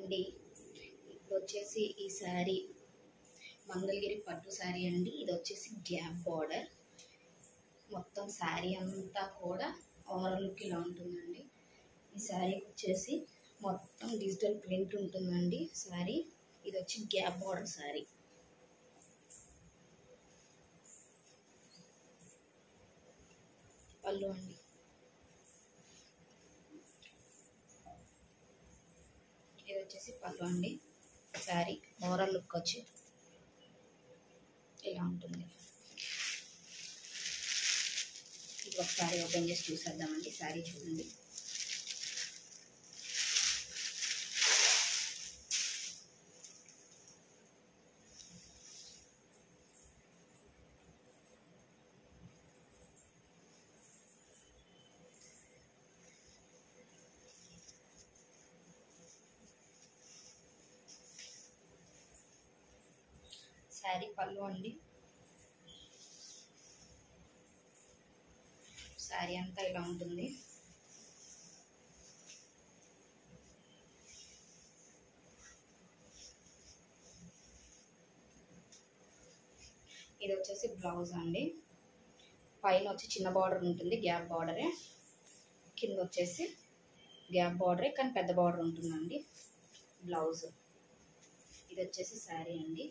అండి. ఇప్పుడు వచ్చేసి ఈ శారీ మంగళగిరి పట్టు శారీ అండి. ఇది వచ్చేసి గ్యాప్ బార్డర్. మొత్తం శారీ అంతా కూడా ఓవరాల్ లుక్ ఇలా ఉంటుందండి. ఈ శారీకి వచ్చేసి మొత్తం డిజిటల్ ప్రింట్ ఉంటుందండి శారీ. ఇది వచ్చి గ్యాప్ బార్డర్ శారీ. పళ్ళు అండి. ఇది వచ్చేసి పళ్ళు అండి. శారీ ఓవరాల్ లుక్ వచ్చి ఇలా ఉంటుంది. ఇది ఒకసారి ఓపెన్ చేసి చూసేద్దామండి. శారీ చూడండి. శారీ పళ్ళు అండి. శారీ అంతా ఇలా ఉంటుంది. ఇది వచ్చేసి బ్లౌజ్ అండి. పైన వచ్చి చిన్న బార్డర్ ఉంటుంది, గ్యాప్ బార్డరే. కింద వచ్చేసి గ్యాప్ బార్డరే కానీ పెద్ద బార్డర్ ఉంటుందండి బ్లౌజ్. ఇది వచ్చేసి శారీ అండి.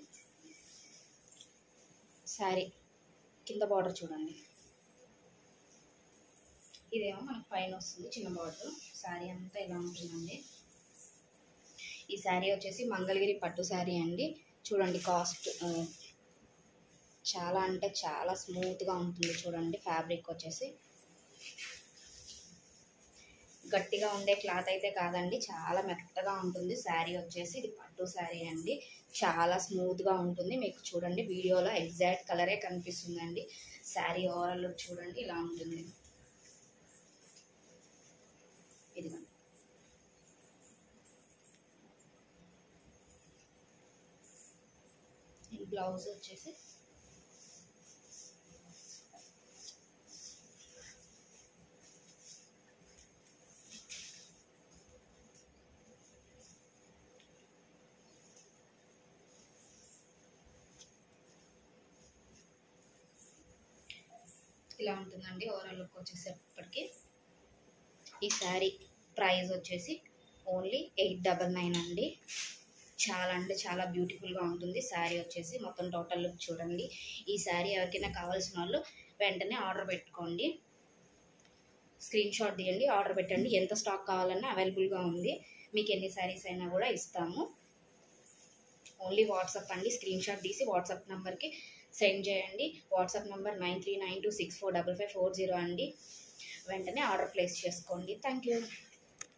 శారీ కింద బార్డర్ చూడండి. ఇదేమో మనకు పైన వస్తుంది చిన్న బార్డర్. శారీ అంతా ఇలా ఉంటుందండి. ఈ శారీ వచ్చేసి మంగళగిరి పట్టు శారీ అండి. చూడండి కాస్ట్ చాలా అంటే చాలా స్మూత్గా ఉంటుంది. చూడండి ఫ్యాబ్రిక్ వచ్చేసి గట్టిగా ఉండే క్లాత్ అయితే కాదండి, చాలా మెత్తగా ఉంటుంది శారీ వచ్చేసి. ఇది పట్టు శారీ అండి. చాలా స్మూత్గా ఉంటుంది. మీకు చూడండి వీడియోలో ఎగ్జాక్ట్ కలరే కనిపిస్తుందండి. శారీ ఓవరాల్ లుక్ చూడండి ఇలా ఉంటుంది. ఇదిగోండి. ఈ బ్లౌజ్ వచ్చేసి ఇలా ఉంటుందండి. ఓవరాల్ లుక్ వచ్చేసేపటికి ఈ శారీ ప్రైస్ వచ్చేసి ఓన్లీ 899 అండి. చాలా అంటే చాలా బ్యూటిఫుల్గా ఉంటుంది శారీ వచ్చేసి. మొత్తం టోటల్ లుక్ చూడండి. ఈ శారీ ఎవరికైనా కావాల్సిన వాళ్ళు వెంటనే ఆర్డర్ పెట్టుకోండి. స్క్రీన్ షాట్ తీయండి, ఆర్డర్ పెట్టండి. ఎంత స్టాక్ కావాలన్నా అవైలబుల్గా ఉంది. మీకు ఎన్ని శారీస్ అయినా కూడా ఇస్తాము. ఓన్లీ వాట్సాప్ అండి. స్క్రీన్ షాట్ తీసి వాట్సాప్ నెంబర్కి సెండ్ చేయండి. వాట్సాప్ నెంబర్ 9392645540 అండి. వెంటనే ఆర్డర్ ప్లేస్ చేసుకోండి. Thank you.